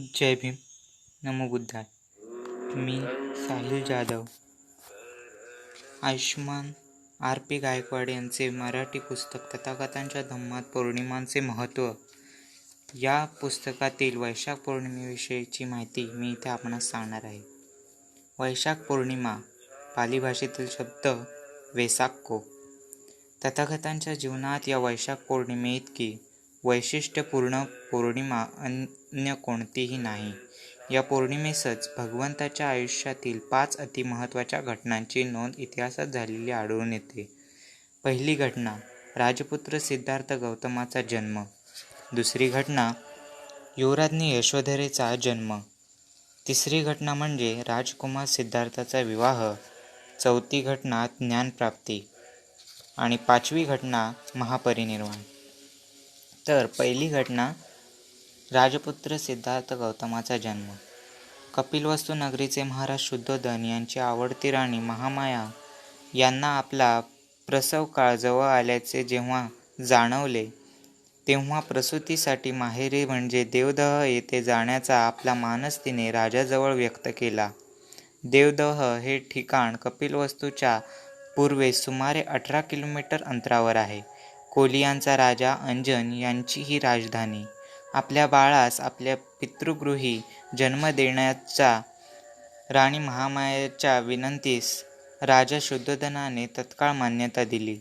जय भीम. नमो बुद्धाय. मी Sahil Jadhav. Ayushman R.P. Gaikwad यांचे मराठी पुस्तक तथागतांच्या धम्मात पौर्णिमांचे महत्त्व या पुस्तकातील वैशाख पौर्णिमेविषयीची माहिती मी इथे आपणास सांगणार आहे. वैशाख पौर्णिमा पाली भाषेतील शब्द वेसाक्को. तथागतांच्या जीवनात या वैशाख पौर्णिमेइतकी वैशिष्ट्यपूर्ण पौर्णिमा अन्य कोणतीही नाही. या पौर्णिमेसच भगवंताच्या आयुष्यातील 5 अतिमहत्त्वाच्या घटनांची नोंद इतिहासात झालेली आढळून येते. पहिली घटना राजपुत्र सिद्धार्थ गौतमाचा जन्म. दुसरी घटना युवराज्ञी यशोधरेचा जन्म. तिसरी घटना म्हणजे राजकुमार सिद्धार्थाचा विवाह. चौथी घटना ज्ञानप्राप्ती आणि 5वी घटना महापरिनिर्वाण. तर पहिली घटना राजपुत्र सिद्धार्थ गौतमाचा जन्म. कपिलवस्तू नगरीचे महाराज शुद्धोधन यांची आवडती राणी महामाया यांना आपला प्रसव काळ जवळ आल्याचे जेव्हा जाणवले तेव्हा प्रसूतीसाठी माहेरी म्हणजे देवदह येथे जाण्याचा आपला मानस तिने राजाजवळ व्यक्त केला. देवदह हे ठिकाण कपिलवस्तूच्या पूर्वेस सुमारे 18 किलोमीटर अंतरावर आहे. कोलियांचा राजा अंजन यांची ही राजधानी. आपल्या बाळास आपल्या पितृगृही जन्म देण्याच्या राणी महामायेच्या विनंतीस राजा शुद्धोधनाने तत्काळ मान्यता दिली.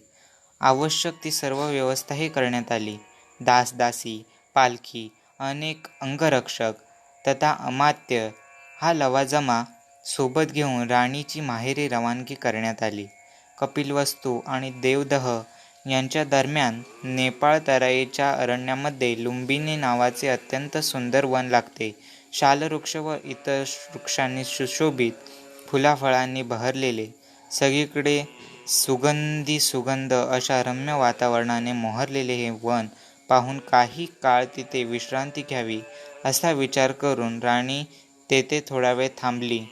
आवश्यक ती सर्व व्यवस्थाही करण्यात आली. दासदासी, पालखी, अनेक अंगरक्षक तथा अमात्य हा लवाजमा सोबत घेऊन राणीची माहेरी रवानगी करण्यात आली. कपिलवस्तू आणि देवदह यांच्या दरम्यान नेपाळ तराईच्या अरण्यामध्ये लुंबिनी नावाचे अत्यंत सुंदर वन लागते. शालवृक्ष व इतर वृक्षांनी सुशोभित, फुलाफळांनी बहरलेले, सगळीकडे सुगंध अशा रम्य वातावरणाने मोहरलेले हे वन पाहून काही काळ तिथे विश्रांती घ्यावी असा विचार करून राणी तेथे थोडा वेळ थांबली.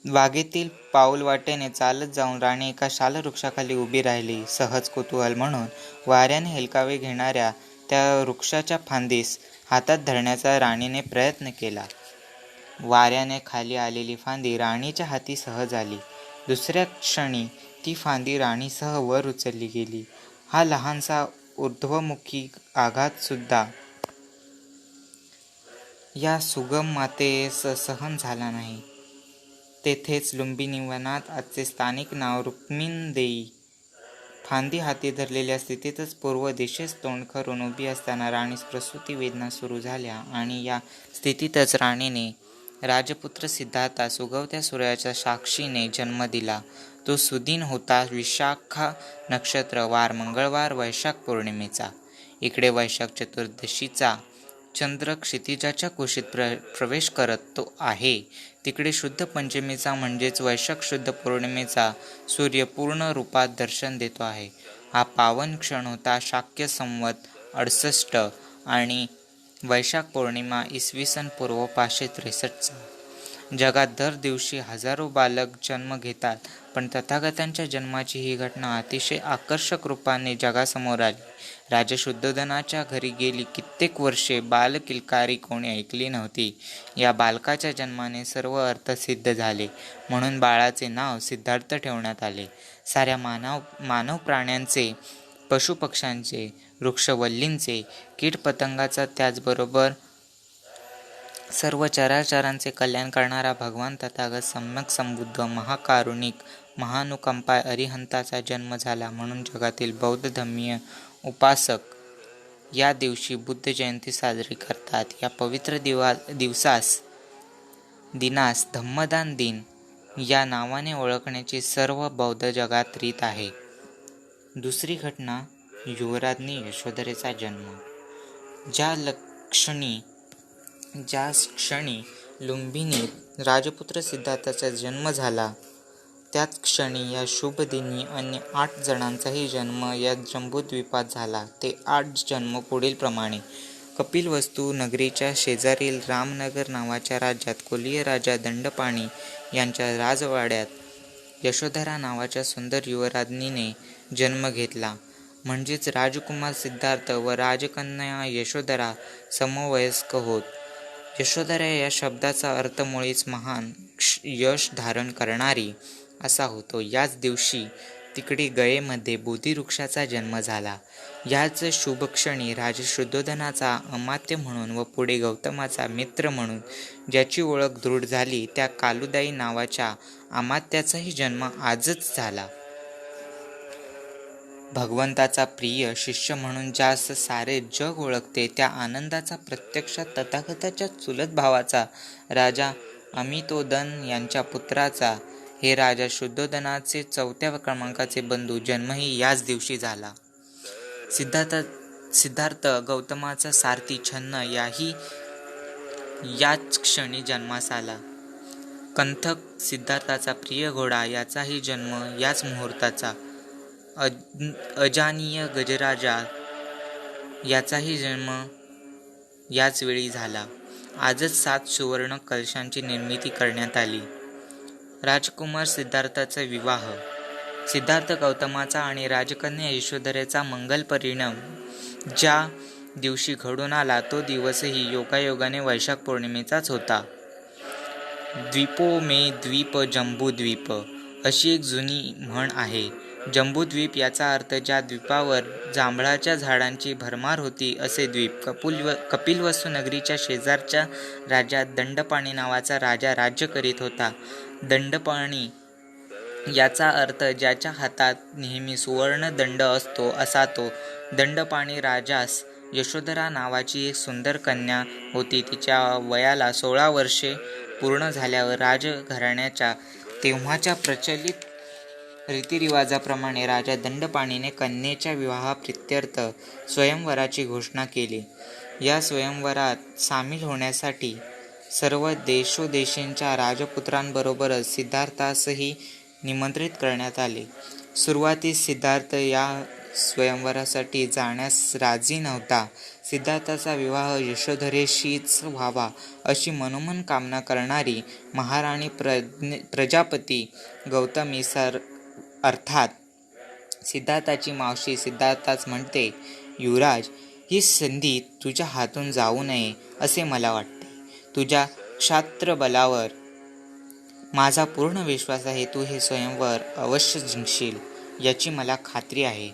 बागेतील पाऊलवाटेने चालत जाऊन राणी एका शालवृक्षाखाली उभी राहिली. सहज कुतूहल म्हणून वाऱ्याने हेलकावे घेणाऱ्या त्या वृक्षाच्या फांदीस हातात धरण्याचा राणीने प्रयत्न केला. वाऱ्याने खाली आलेली फांदी राणीच्या हाती सहज आली. दुसऱ्या क्षणी ती फांदी राणीसह वर उचलली गेली. हा लहानसा ऊर्ध्वमुखी आघातसुद्धा या सुगम मातेस सहन झाला नाही. तेथेच लुंबिनी वनात आजचे स्थानिक नाव रुक्मिणदेई. फांदी हाती धरलेल्या स्थितीतच पूर्व दिशेस तोंड करून उभी असताना राणीस प्रसूती वेदना सुरू झाल्या आणि या स्थितीतच राणीने राजपुत्र सिद्धार्थास उगवत्या सूर्याच्या साक्षीने जन्म दिला. तो सुदिन होता विशाखा नक्षत्र, वार मंगळवार, वैशाख पौर्णिमेचा. इकडे वैशाख चतुर्दशीचा चंद्र क्षितिजाच्या कुशीत प्रवेश करतो आहे, तिकडे शुद्ध पंचमीचा म्हणजेच वैशाख शुद्ध पौर्णिमेचा सूर्य पूर्ण रूपात दर्शन देतो आहे. हा पावन क्षण होता शाक्य संवत 68 आणि वैशाख पौर्णिमा इसवी सन पूर्व 563 जगात दर दिवशी हजारो बालक जन्म घेतात, पण तथागतांच्या जन्माची ही घटना अतिशय आकर्षक रूपाने जगासमोर आली. राजा शुद्धोधनाच्या घरी गेली कित्येक वर्षे बालकिलकारी कोणी ऐकली नव्हती. या बालकाच्या जन्माने सर्व अर्थ सिद्ध झाले, म्हणून बाळाचे नाव सिद्धार्थ ठेवण्यात आले. साऱ्या मानव प्राण्यांचे, पशुपक्ष्यांचे, वृक्षवल्लींचे, कीटपतंगाचा, त्याचबरोबर सर्व चराचरांचे कल्याण करणारा भगवान तथागत सम्यक संबुद्ध महाकारुणिक महानुकंपाय अरिहंताचा जन्म झाला, म्हणून जगातील बौद्ध धर्मीय उपासक या दिवशी बुद्ध जयंती साजरी करतात. या पवित्र दिनास धम्मदान दिन या नावाने ओळखण्याची सर्व बौद्ध जगात रीत आहे. दुसरी घटना युवराज्ञी यशोधरेचा जन्म. ज्या क्षणी लुंबिनीत राजपुत्र सिद्धार्थाचा जन्म झाला, त्याच क्षणी या शुभ दिनी अन्य 8 जणांचाही जन्म या जंबूद्वीपात झाला. ते 8 जन्म पुढील प्रमाणे. कपिलवस्तू नगरीच्या शेजारील रामनगर नावाच्या राज्यात कोलीय राजा दंडपाणी यांच्या राजवाड्यात यशोधरा नावाच्या सुंदर युवराज्ञीने जन्म घेतला. म्हणजेच राजकुमार सिद्धार्थ व राजकन्या यशोधरा समवयस्क होत. यशोधरा या शब्दाचा अर्थ मुळीच महान यश धारण करणारी असा होतो. याच दिवशी तिकडे गयेमध्ये बोधिवृक्षाचा जन्म झाला. याच शुभक्षणी राजा शुद्धोधनाचा अमात्य म्हणून व पुढे गौतमाचा मित्र म्हणून ज्याची ओळख दृढ झाली, त्या कालुदाई नावाच्या अमात्याचाही जन्म आजच झाला. भगवंताचा प्रिय शिष्य म्हणून ज्यास सारे जग ओळखते, त्या आनंदाचा प्रत्यक्षात तथागताच्या चुलत भावाचा, राजा अमितोदन यांच्या पुत्राचा, हे राजा शुद्धोदनाचे 4थ्या क्रमांकाचे बंधू जन्मही याच दिवशी झाला. सिद्धार्थ गौतमाचा सारथी छन्न याही याच क्षणी जन्मास आला. कंथक सिद्धार्थाचा प्रिय घोडा याचाही जन्म याच मुहूर्ताचा. अजानीय गजराजा याचाही जन्म याच वेळी झाला. आजच 7 सुवर्ण कलशांची निर्मिती करण्यात आली. राजकुमार सिद्धार्थाचा विवाह. सिद्धार्थ गौतमाचा आणि राजकन्या यशोधरेचा मंगल परिणाम ज्या दिवशी घडून आला, तो दिवसही योगायोगाने वैशाख पौर्णिमेचाच होता. द्वीपो मे द्वीप जंबूद्वीप अशी एक जुनी म्हण आहे. जंबूद्वीप याचा अर्थ ज्या द्वीपावर जांभळाच्या झाडांची भरमार होती असे द्वीप. कपिलवस्तू नगरीच्या शेजारच्या राज्यात दंडपाणी नावाचा राजा राज्य करीत होता. दंडपाणी याचा अर्थ ज्याच्या हातात नेहमी सुवर्ण दंड असतो असा तो. दंडपाणी राजास यशोधरा नावाची एक सुंदर कन्या होती. तिच्या वयाला 16 वर्षे पूर्ण झाल्यावर राजघराण्याच्या तेव्हाच्या प्रचलित रीतिरिवाजाप्रमाणे राजा दंडपाणीने कन्येच्या विवाहाप्रित्यर्थ स्वयंवराची घोषणा केली. या स्वयंवरात सामील होण्यासाठी सर्व देशोदेशींच्या राजपुत्रांबरोबरच सिद्धार्थासही निमंत्रित करण्यात आले. सुरुवातीस सिद्धार्थ या स्वयंवरासाठी जाण्यास राजी नव्हता. सिद्धार्थाचा विवाह यशोधरेशीच व्हावा अशी मनोमन कामना करणारी महाराणी प्रजापती गौतमी अर्थात सिद्धार्थाची मावशी सिद्धार्थाच म्हणते, युवराज, ही संधी तुझ्या हातून जाऊ नये असे मला वाटते. तुझ्या क्षात्रबलावर माझा पूर्ण विश्वास आहे. तू हे स्वयंवर अवश्य जिंकशील याची मला खात्री आहे.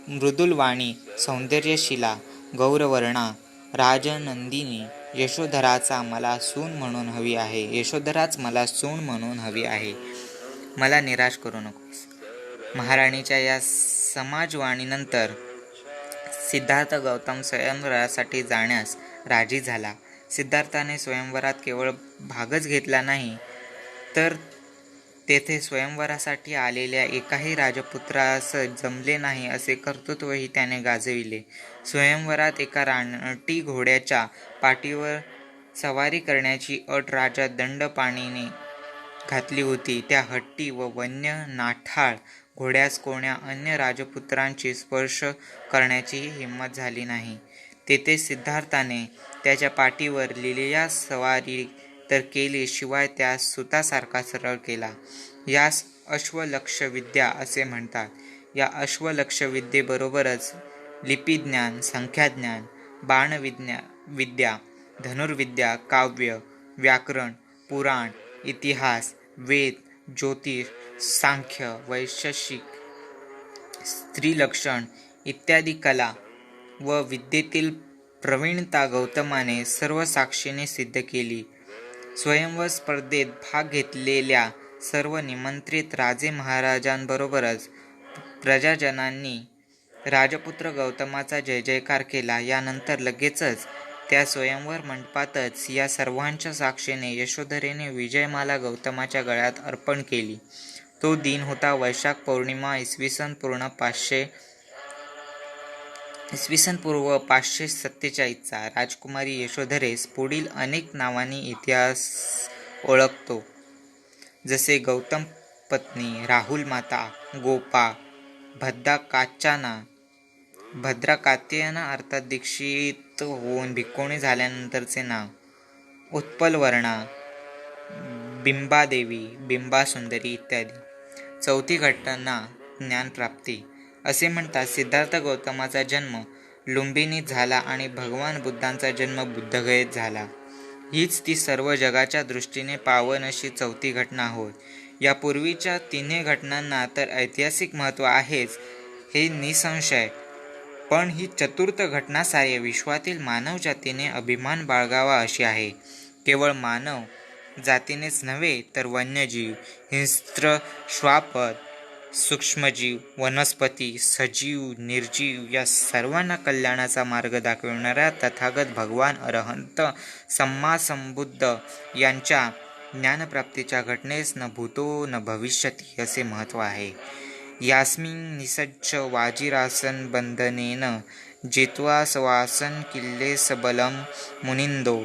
मृदुलवाणी, सौंदर्यशीला, गौरवर्णा, राजनंदिनी यशोधराच मला सून म्हणून हवी आहे. मला निराश करू नकोस. महाराणीच्या या समाजवाणीनंतर सिद्धार्थ गौतम स्वयंवरासाठी जाण्यास राजी झाला. सिद्धार्थाने स्वयंवरात केवळ भागच घेतला नाही, तर तेथे स्वयंवरासाठी आलेल्या एकाही राजपुत्रास जमले नाही असे कर्तृत्वही त्याने गाजविले. स्वयंवरात एका रानटी घोड्याच्या पाठीवर सवारी करण्याची अट राजा दंडपाणीने घातली होती. त्या हट्टी व वन्य नाठाळ घोड्यास कोण्या अन्य राजपुत्रांची स्पर्श करण्याचीही हिंमत झाली नाही. तेथे सिद्धार्थाने त्याच्या पाठीवर लीलया सवारी तर केली, शिवाय त्यास सुतासारखा सरळ केला. यास अश्वलक्षविद्या असे म्हणतात. या अश्वलक्षविद्येबरोबरच लिपिज्ञान, संख्याज्ञान, बाणविद्या, धनुर्विद्या, काव्य, व्याकरण, पुराण, इतिहास, वेद, ज्योतिष, सांख्य, वैशेषिक, स्त्रीलक्षण इत्यादी कला व विद्येतील प्रवीणता गौतमाने सर्व साक्षीने सिद्ध केली. स्वयंवर स्पर्धेत भाग घेतलेल्या सर्व निमंत्रित राजे महाराजांबरोबरच प्रजाजनांनी राजपुत्र गौतमाचा जय जयकार केला. यानंतर लगेचच त्या स्वयंवर मंडपातच या सर्वांच्या साक्षीने यशोधरेने विजयमाला गौतमाच्या गळ्यात अर्पण केली. तो दिन होता वैशाख पौर्णिमा, इसवी पूर्व 547 राजकुमारी यशोधरेस पुढील अनेक नावांनी इतिहास ओळखतो, जसे गौतम पत्नी, राहुल माता, गोपा, भद्राकात्यना अर्थात दीक्षित होऊन भिक्खुणी झाल्यानंतरचे नाव, उत्पलवर्णा, बिंबादेवी, बिंबासुंदरी इत्यादी. 4थी घटना ज्ञानप्राप्ती. असे म्हणतात, सिद्धार्थ गौतमाचा जन्म लुंबिनीत झाला आणि भगवान बुद्धांचा जन्म बुद्धगयेत झाला. हीच ती सर्व जगाच्या दृष्टीने पावन अशी चौथी घटना होय. यापूर्वीच्या तिन्ही घटनांना तर ऐतिहासिक महत्त्व आहेच, हे निसंशय. पण ही चतुर्थ घटना सारे विश्वातील मानव जातीने अभिमान बाळगावा अशी आहे. केवळ मानव जातीनेच नव्हे तर वन्यजीव, हिंस्त्र, श्वापद, सूक्ष्मजीव, वनस्पती, सजीव, निर्जीव या सर्वांना कल्याणाचा मार्ग दाखविणाऱ्या तथागत भगवान अरहंत सम्मा संबुद्ध यांच्या ज्ञानप्राप्तीच्या घटनेस न भूतो न भविष्यती असे महत्त्व आहे. यास्मिन् निसज्ज वाजिरासन बंधनेन जित्वा सवासन किल्ले सबलं मुनिंदो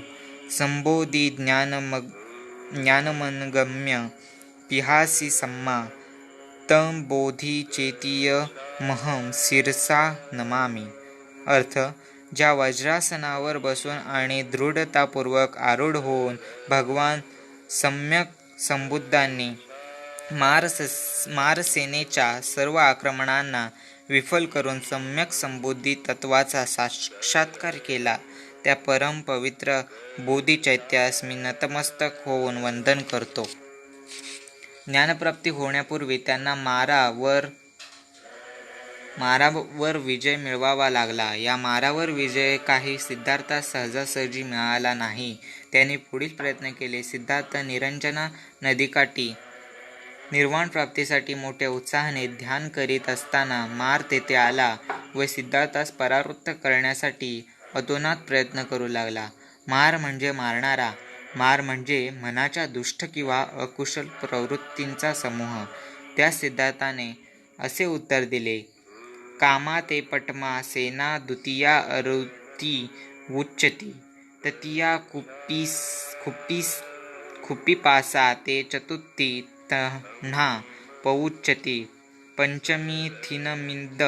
संबोधी ज्ञानमनगम्य पिहासी सम्मा तम बोधी चेतीय महम शिरसा नमामि. अर्थ: ज्या वज्रासनावर बसून आणि दृढतापूर्वक आरूढ होऊन भगवान सम्यक संबुद्धांनी मारसेनेच्या सर्व आक्रमणांना विफल करून सम्यक संबुद्धी तत्वाचा साक्षात्कार केला, त्या परम पवित्र बोधिचैत्यास मी नतमस्तक होऊन वंदन करतो. ज्ञानप्राप्ती होण्यापूर्वी त्यांना मारावर विजय मिळवावा लागला. या मारावर विजय काही सिद्धार्थास सहजासहजी मिळाला नाही. त्यांनी पुढील प्रयत्न केले. सिद्धार्थ निरंजना नदीकाठी निर्वाण प्राप्तीसाठी मोठ्या उत्साहाने ध्यान करीत असताना मार तेथे आला व सिद्धार्थास परावृत्त करण्यासाठी अतोनात प्रयत्न करू लागला. मार म्हणजे मारणारा, मार म्हणजे मनाच्या दुष्ट किंवा अकुशल प्रवृत्तींचा समूह. त्या सिद्धार्थाने असे उत्तर दिले: कामा ते पटमा सेना द्वितीया अरुती उच्चती तृतीया खुप्पीपासा ते चतुर्थी तह्ना पौच्चती पंचमी थिनमिद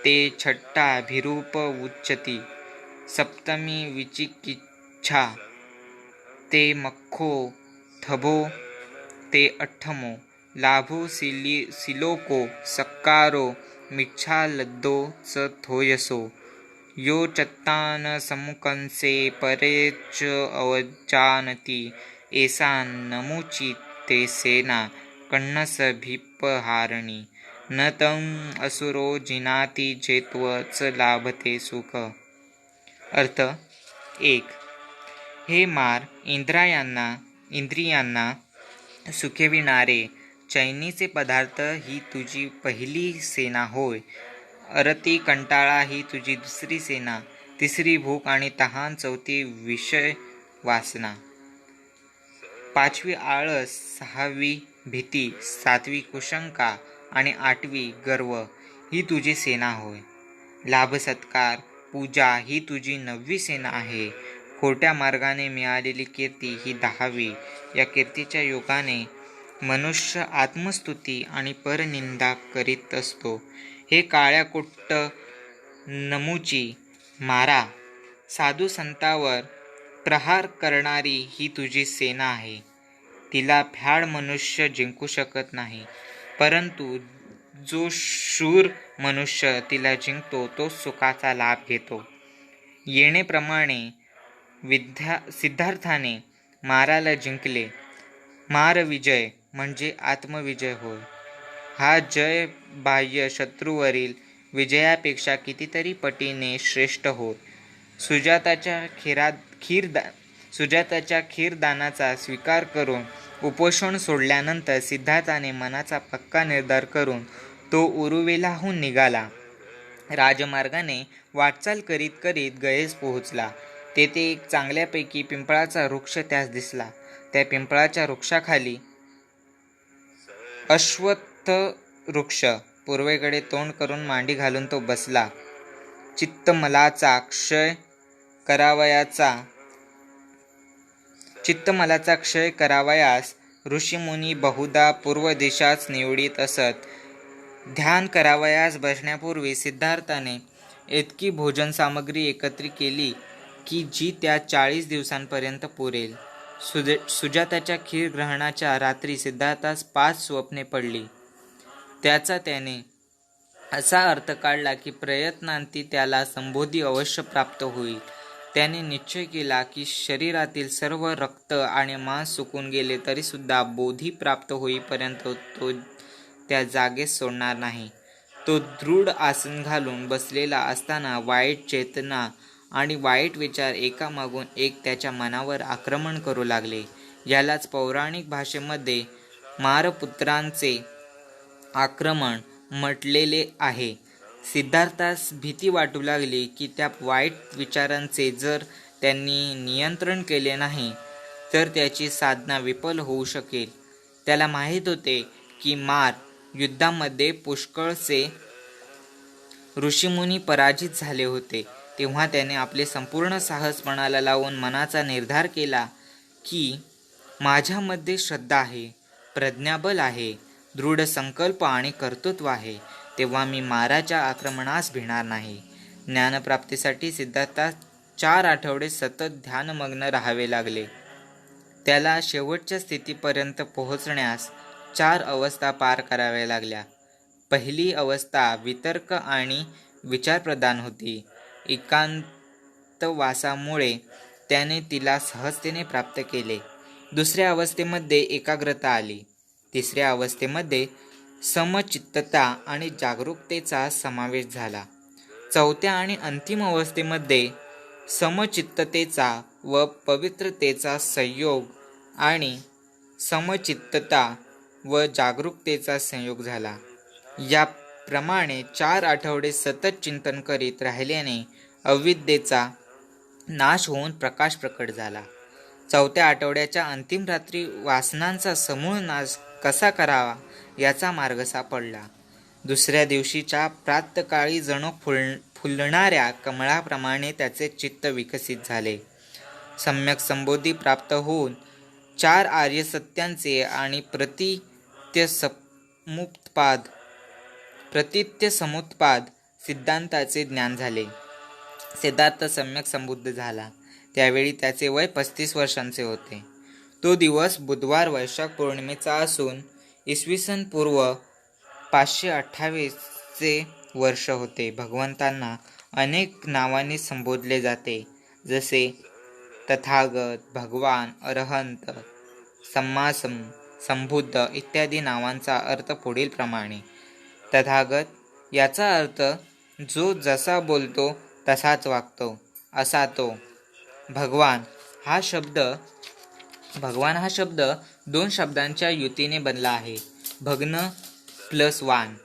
ते छठ्ठा भिरूप उच्चती सप्तमी विचिकिच्छा ते मख्खो थभो ते अठ्ठमो लाभो सिलोको सक्कारो मिच्छालब्धो च थोयसो यो चत्तान समुकंसे परेच अवजानती एसा नमुची ते सेना कण्णस भीपहारिणी न तं असुरो जिनाती जेत्व च लाभते सुख. अर्थ: 1. हे मार, इंद्रियांना सुखविणारे चैनीचे पदार्थ ही तुझी पहिली सेना होय. अरती कंटाळा ही तुझी दुसरी सेना, तिसरी भूक आणि तहान, चौथी विषय वासना, पाचवी आळस, सहावी भीती, सातवी कुशंका आणि आठवी गर्व ही तुझी सेना होय. लाभ सत्कार, पूजा ही तुझी 9वी सेना आहे. खोट्या मार्गाने मिळालेली कीर्ती ही 10वी. या कीर्तीच्या योगाने मनुष्य आत्मस्तुती आणि परनिंदा करीत असतो. हे काळ्या कुट्ट नमुची, मारा, साधू संतांवर प्रहार करणारी ही तुझी सेना आहे. तिला फॅड मनुष्य जिंकू शकत नाही, परंतु जो शूर मनुष्य तिला जिंकतो तो सुखाचा लाभ घेतो. येणेप्रमाणे सिद्धार्थाने माराला जिंकले. मारविजय म्हणजे आत्मविजय होय. हा जय बाह्य शत्रूवरील विजयापेक्षा कितीतरी पटीने श्रेष्ठ होय. सुजाताच्या खीरदानाचा स्वीकार करून उपोषण सोडल्यानंतर सिद्धार्थाने मनाचा पक्का निर्धार करून तो उरुवेलाहून निघाला. राजमार्गाने वाटचाल करीत करीत गयेस पोहोचला. तेथे एक चांगल्यापैकी पिंपळाचा वृक्ष त्यास दिसला. त्या पिंपळाच्या वृक्षाखाली अश्वत्थवृक्ष पूर्वेकडे तोंड करून मांडी घालून तो बसला. चित्तमलाचा क्षय करावयास ऋषीमुनी बहुधा पूर्व दिशाच निवडीत असत. ध्यान करावयास बसण्यापूर्वी सिद्धार्थाने इतकी भोजनसामग्री एकत्रित केली की जी त्या 40 दिवसांपर्यंत पुरेल. सुजाताच्या क्षीरग्रहणाच्या रात्री सिद्धार्थास 5 स्वप्ने पडली. त्याचा त्याने असा अर्थ काढला की प्रयत्नांती त्याला संबोधी अवश्य प्राप्त होईल. त्याने निश्चय केला की शरीरातील सर्व रक्त आणि मांस सुकून गेले तरी सुद्धा बोधी प्राप्त होईपर्यंत तो त्या जागेस सोडणार नाही. तो दृढ आसन घालून बसलेला असताना वाईट चेतना आणि वाईट विचार एकामागून एक त्याच्या मनावर आक्रमण करू लागले. यालाच पौराणिक भाषेमध्ये मारपुत्रांचे आक्रमण म्हटलेले आहे. सिद्धार्थास भीती वाटू लागली की त्या वाईट विचारांचे जर त्यांनी नियंत्रण केले नाही तर त्याची साधना विफल होऊ शकेल. त्याला माहीत होते की मार युद्धामध्ये पुष्कळसे ऋषीमुनी पराजित झाले होते. तेव्हा त्याने आपले संपूर्ण साहस पणाला लावून मनाचा निर्धार केला की माझ्यामध्ये श्रद्धा आहे, प्रज्ञाबल आहे, दृढ संकल्प आणि कर्तृत्व आहे, तेव्हा मी माराच्या आक्रमणास भिणार नाही. ज्ञानप्राप्तीसाठी सिद्धार्थास 4 आठवडे सतत ध्यानमग्न राहावे लागले. त्याला शेवटच्या स्थितीपर्यंत पोहोचण्यास 4 अवस्था पार कराव्या लागल्या. पहिली अवस्था वितर्क आणि विचारप्रधान होती. एकांतवासामुळे त्याने तिला सहजतेने प्राप्त केले. दुसऱ्या अवस्थेमध्ये एकाग्रता आली. तिसऱ्या अवस्थेमध्ये समचित्तता आणि जागरूकतेचा समावेश झाला. चौथ्या आणि अंतिम अवस्थेमध्ये समचित्ततेचा व पवित्रतेचा संयोग आणि समचित्तता व जागरूकतेचा संयोग झाला. याप्रमाणे 4 आठवडे सतत चिंतन करीत राहिल्याने अविद्येचा नाश होऊन प्रकाश प्रकट झाला. चौथ्या आठवड्याच्या अंतिम रात्री वासनांचा समूळ नाश कसा करावा याचा मार्ग सापडला. दुसऱ्या दिवशीच्या प्रातःकाळी जणू फुलणाऱ्या कमळाप्रमाणे त्याचे चित्त विकसित झाले. सम्यक संबोधी प्राप्त होऊन 4 आर्य सत्यांचे आणि प्रतित्य समुत्पाद सिद्धांताचे ज्ञान झाले. सिद्धार्थ सम्यक संबुद्ध झाला. त्यावेळी त्याचे वय 35 वर्षांचे होते. तो दिवस बुधवार वैशाख पौर्णिमेचा असून इसवी पूर्व 528 चे वर्ष होते. भगवंतांना अनेक नावांनी संबोधले जाते, जसे तथागत, भगवान, अरहंत, सम्मासम, संबुद्ध इत्यादी नावांचा अर्थ पुढील प्रमाणे. तथागत याचा अर्थ जो जसा बोलतो तसाच वागतो असा तो. भगवान हा शब्द 2 शब्दांच्या युतीने बनला आहे. भग्न प्लस वान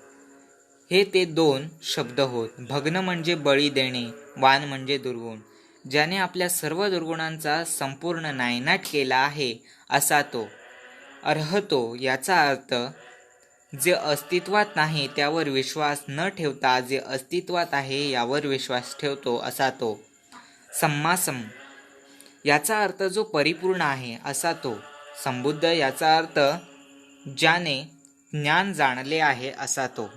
हे ते 2 शब्द होत. भग्न म्हणजे बळी देणे, वान म्हणजे दुर्गुण. ज्याने आपल्या सर्व दुर्गुणांचा संपूर्ण नायनाट केला आहे असा तो. अर्हतो याचा अर्थ जे अस्तित्वात नाही त्यावर विश्वास न ठेवता जे अस्तित्वात आहे यावर विश्वास ठेवतो असा तो. सम्मासम याचा अर्थ जो परिपूर्ण आहे असा तो. संबुद्ध याचा अर्थ ज्याने ज्ञान जाणले आहे असा तो.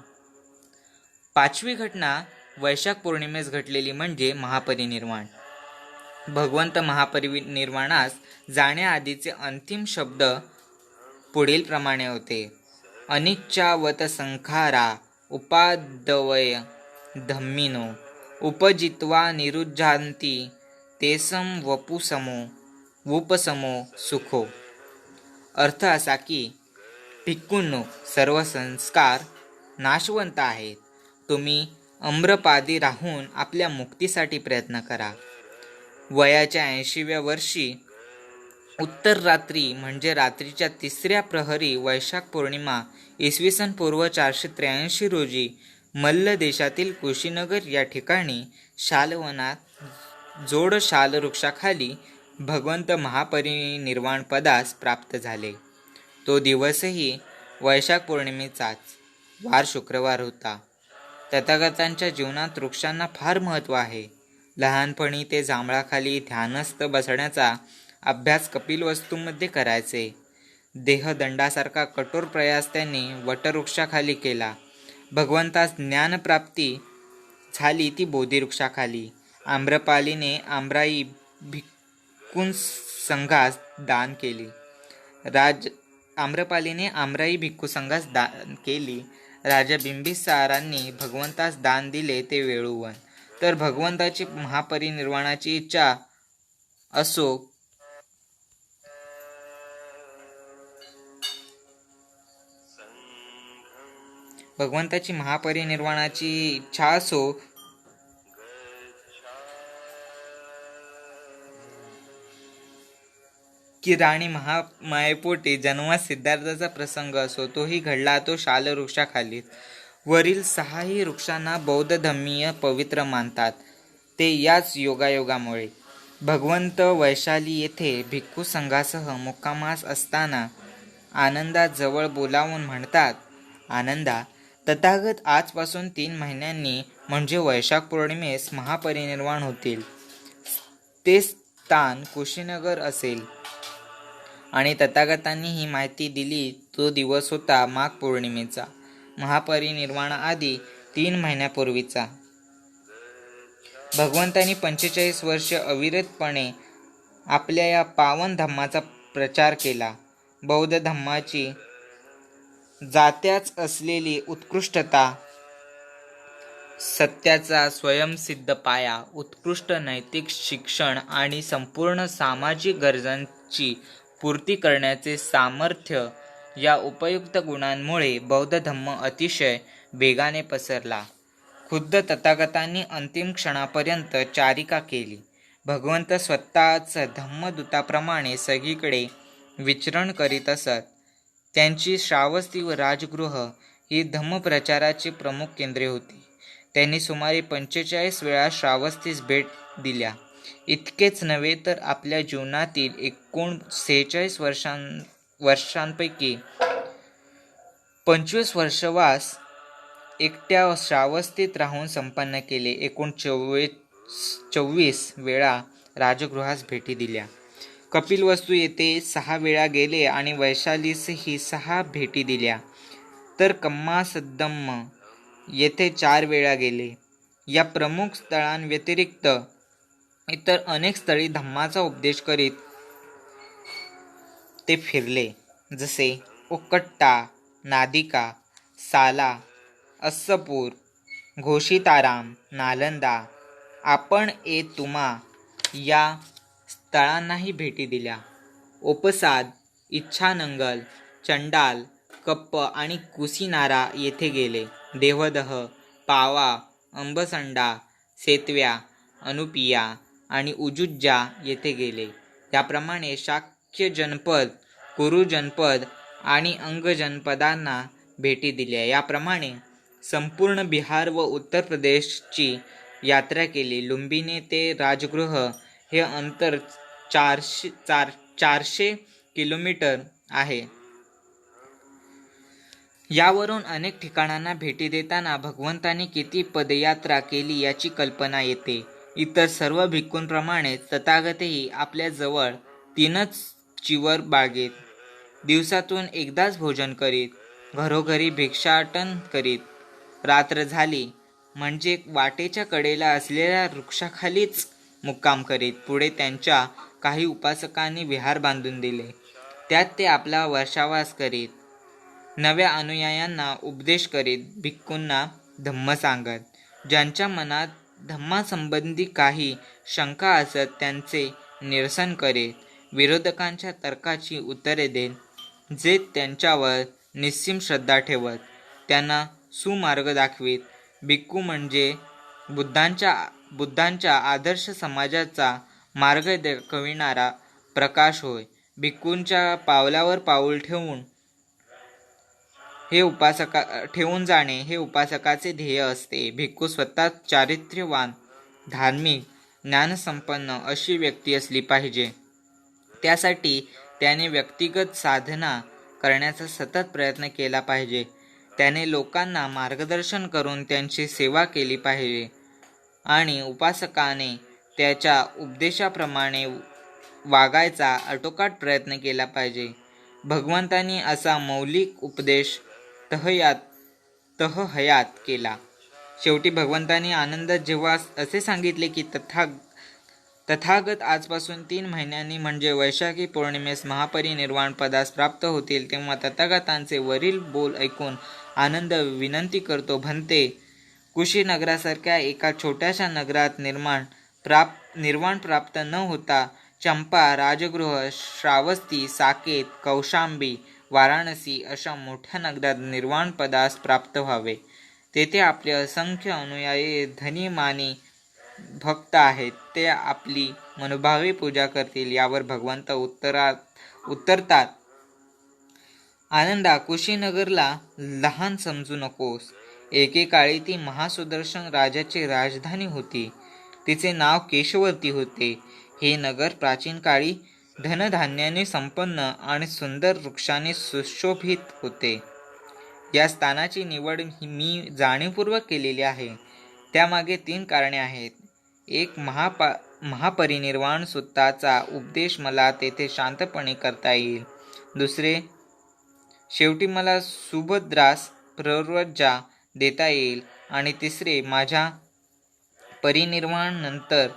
5वी घटना वैशाख पौर्णिमेस घडलेली म्हणजे महापरिनिर्वाण. भगवंत महापरिनिर्वाणास जाण्याआधीचे अंतिम शब्द पुढील प्रमाणे होते. अनिच्चावत संखारा उपादवय धम्मिनो उपजित्वा निरुज्जान्ति तेसम वपुसमो वुपसमो सुखो. अर्थ असा की भिक्खूंनो, सर्व संस्कार नाशवंत आहेत. तुम्ही अम्रपादी राहून आपल्या मुक्तीसाठी प्रयत्न करा. वयाच्या 80व्या वर्षी उत्तर रात्री म्हणजे रात्रीच्या 3ऱ्या प्रहरी वैशाख पौर्णिमा इसवी पूर्व 483 रोजी मल्ल देशातील कुशीनगर या ठिकाणी शालवनात जोड शाल वृक्षाखाली भगवंत महापरिनिर्वाण पदास प्राप्त झाले. तो दिवसही वैशाख पौर्णिमेचाच वार शुक्रवार होता. तथागतांच्या जीवनात वृक्षांना फार महत्त्व आहे. लहानपणी ते जांभळाखाली ध्यानस्थ बसण्याचा अभ्यास कपिलवस्तूमध्ये करायचे. देहदंडासारखा कठोर प्रयास त्यांनी वटवृक्षाखाली केला. भगवंतास ज्ञानप्राप्ती झाली ती बोधिवृक्षाखाली. आम्रपालीने आम्राई भिक्खुसंघास दान केली. आम्रपालीने आम्राई भिक्खुसंघास दान केली. राजा बिंबिसारांनी भगवंतास दान दिले ते वेळूवन. तर भगवंताची महापरिनिर्वाणाची इच्छा असो भगवंताची महापरिनिर्वाणाची इच्छा असो की राणी महामायेपोटी जन्मास सिद्धार्थाचा प्रसंग असो, तोही घडला तो शालवृक्षाखाली. वरील 6ही वृक्षांना बौद्ध धम्मीय पवित्र मानतात, ते याच योगायोगामुळे. भगवंत वैशाली येथे भिक्खू संघासह मुक्कामास असताना आनंदा जवळ बोलावून म्हणतात, आनंदा, तथागत आजपासून 3 महिन्यांनी म्हणजे वैशाख पौर्णिमेस महापरिनिर्वाण होतील. ते स्थान कुशीनगर असेल. आणि तथागतांनी ही माहिती दिली. तो दिवस होता माघ पौर्णिमेचा, महापरिनिर्वाणाआधी 3 महिन्यापूर्वीचा. भगवंतांनी 45 वर्ष अविरतपणे आपल्या या पावन धम्माचा प्रचार केला. बौद्ध धम्माची जात्याच असलेली उत्कृष्टता, सत्याचा स्वयंसिद्ध पाया, उत्कृष्ट नैतिक शिक्षण आणि संपूर्ण सामाजिक गरजांची पूर्ती करण्याचे सामर्थ्य या उपयुक्त गुणांमुळे बौद्ध धम्म अतिशय वेगाने पसरला. खुद्द तथागतांनी अंतिम क्षणापर्यंत चारिका केली. भगवंत स्वतःच धम्मदूताप्रमाणे सगळीकडे विचरण करीत असत. त्यांची श्रावस्ती व राजगृह ही धम्मप्रचाराची प्रमुख केंद्रे होती. त्यांनी सुमारे 45 वेळा श्रावस्तीस भेट दिल्या. इतकेच नव्हे तर आपल्या जीवनातील एकूण 46 वर्षांपैकी 25 वर्षवास एकट्या श्रावस्तीत राहून संपन्न केले. एकूण 24 वेळा राजगृहास भेटी दिल्या. कपिलवस्तू येथे 6 वेळा गेले आणि वैशालीसही 6 भेटी दिल्या. तर कम्मासदम्म येथे 4 वेळा गेले. या प्रमुख स्थळांव्यतिरिक्त इतर अनेक स्थळी धम्माचा उपदेश करीत ते फिरले. जसे उक्कट्टा, नादिका, साला, अस्सपूर, घोषिताराम, नालंदा, आपण ए तुमा या स्थळांनाही भेटी दिल्या. ओपसाद, इच्छानंगल, चंडाल, कप्प आणि कुसिनारा येथे गेले. देवदह, पावा, अंबसंडा, सेतव्या, अनुपिया आणि उजुज्जा येथे गेले. त्याप्रमाणे शाक्य जनपद, कुरु जनपद आणि अंग जनपदांना भेटी दिल्या. याप्रमाणे संपूर्ण बिहार व उत्तर प्रदेशची यात्रा केली. लुंबिनी ते राजगृह हे अंतर 400 किलोमीटर आहे. यावरून अनेक ठिकाणांना भेटी देताना भगवंतांनी किती पदयात्रा केली याची कल्पना येते. इतर सर्व भिक्खूंप्रमाणे तथागतही आपल्या जवळ 3च चिवर बाळगीत. दिवसातून एकदाच भोजन करीत. घरोघरी भिक्षाटन करीत. रात्र झाली म्हणजे वाटेच्या कडेला असलेल्या वृक्षाखालीच मुक्काम करीत. पुढे त्यांच्या काही उपासकांनी विहार बांधून दिले. त्यात ते आपला वर्षावास करीत. नव्या अनुयायांना उपदेश करीत. भिक्खूंना धम्म सांगत. ज्यांच्या मनात धम्मासंबंधी काही शंका असत त्यांचे निरसन करीत. विरोधकांच्या तर्काची उत्तरे देत. जे त्यांच्यावर निस्सीम श्रद्धा ठेवत त्यांना सुमार्ग दाखवीत. भिक्खू म्हणजे बुद्धांच्या आदर्श समाजाचा मार्ग दाखविणारा प्रकाश होय. भिक्खूंच्या पावलावर पाऊल ठेवून जाणे हे उपासकाचे ध्येय असते. भिक्खू स्वतः चारित्र्यवान, धार्मिक, ज्ञानसंपन्न अशी व्यक्ती असली पाहिजे. त्यासाठी त्याने व्यक्तिगत साधना करण्याचा सतत प्रयत्न केला पाहिजे. त्याने लोकांना मार्गदर्शन करून त्यांची सेवा केली पाहिजे आणि उपासकाने त्याच्या उपदेशाप्रमाणे वागायचा आटोकाट प्रयत्न केला पाहिजे. भगवंतांनी असा मौलिक उपदेश तहहयात केला. शेवटी भगवंतांनी आनंदात जेव्हा असे सांगितले की तथागत आजपासून 3 महिन्यांनी म्हणजे वैशाखी पौर्णिमेस महापरिनिर्वाण पदास प्राप्त होतील, तेव्हा तथागतांचे वरील बोल ऐकून आनंद विनंती करतो म्हणते. कुशीनगरासारख्या एका छोट्याशा नगरात निर्वाण प्राप्त न होता चंपा, राजगृह, श्रावस्ती, साकेत, कौशांबी, वाराणसी अशा मोठ्या नगरात निर्वाण पदास प्राप्त व्हावे. तेथे आपले असंख्य अनुयायी धनीमानी भक्त आहेत, ते आपली मनोभावे पूजा करतील. यावर भगवंत उत्तरतात, आनंदा, कुशीनगरला लहान समजू नकोस. एकेकाळी ती महासुदर्शन राजाची राजधानी होती. तिचे नाव केशवती होते. हे नगर प्राचीन काळी धनधान्याने संपन्न आणि सुंदर वृक्षाने सुशोभित होते. या स्थानाची निवड मी जाणीवपूर्वक केलेली आहे. त्यामागे 3 कारणे आहेत. एक, महापरिनिर्वाण सुत्ताचा उपदेश मला तेथे शांतपणे करता येईल. दुसरे, शेवटी मला सुभद्रास प्रव्रजा देता येईल. आणि तिसरे, माझ्या परिनिर्वाणानंतर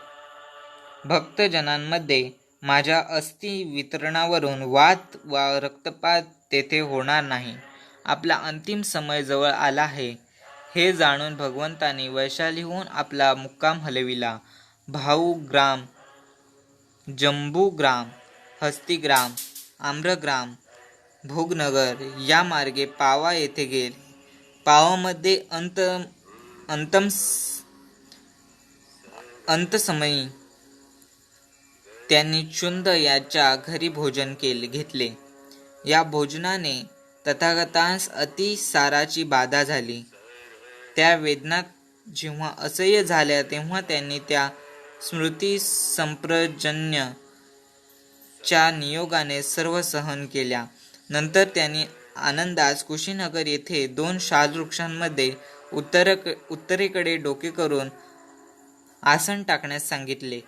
भक्तजनांमध्ये माझ्या अस्थी वितरणावरून वाद वा रक्तपात तेथे होणार नाही. आपला अंतिम समय जवळ आला आहे हे जाणून भगवंतांनी वैशालीहून आपला मुक्काम हलविला. भाऊग्राम, जंबूग्राम, हस्तिग्राम, आम्रग्राम, भोगनगर या मार्गे पावा येथे गेले. पावामध्ये अंतसमयी त्यांनी चुंद याच्या घरी भोजन घेतले. या भोजनाने तथागतांस अतिसाराची बाधा झाली. त्या वेदना जेव्हा असह्य झाल्या तेव्हा त्यांनी त्या स्मृती संप्रजन्य च्या नियोगाने सर्व सहन केल्या. नंतर त्यांनी आनंदास कुशीनगर येथे 2 शालवृक्षांमध्ये उत्तरेकडे डोके करून आसन टाकण्यास सांगितले.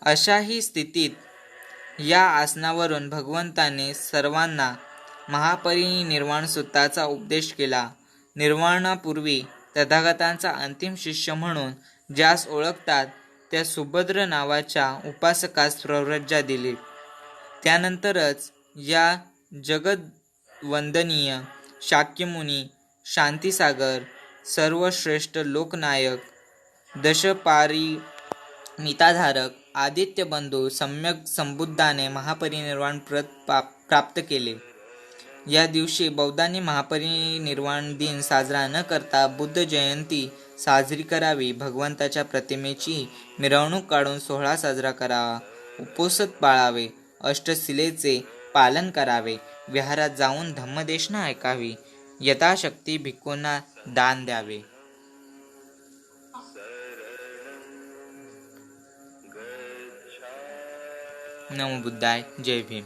अशाही स्थितीत या आसनावरून भगवंताने सर्वांना महापरिनिर्वाण सुत्ताचा उपदेश केला. निर्वाणापूर्वी तथागतांचा अंतिम शिष्य म्हणून ज्यास ओळखतात त्या सुभद्र नावाच्या उपासकास प्रव्रजा दिली. त्यानंतरच या जगद्वंदनीय शाक्यमुनी, शांतीसागर, सर्वश्रेष्ठ लोकनायक, दशपारमिताधारक, आदित्यबंधू सम्यक संबुद्धाने महापरिनिर्वाण प्राप्त केले. या दिवशी बौद्धांनी महापरिनिर्वाण दिन साजरा न करता बुद्ध जयंती साजरी करावी. भगवंताच्या प्रतिमेची मिरवणूक काढून सोहळा साजरा करावा. उपोषण पाळावे. अष्टशिलेचे पालन करावे. विहारात जाऊन धम्मदेशना ऐकावी. यथाशक्ती भिक्खूंना दान द्यावे. नमो बुद्धाय. जय भीम.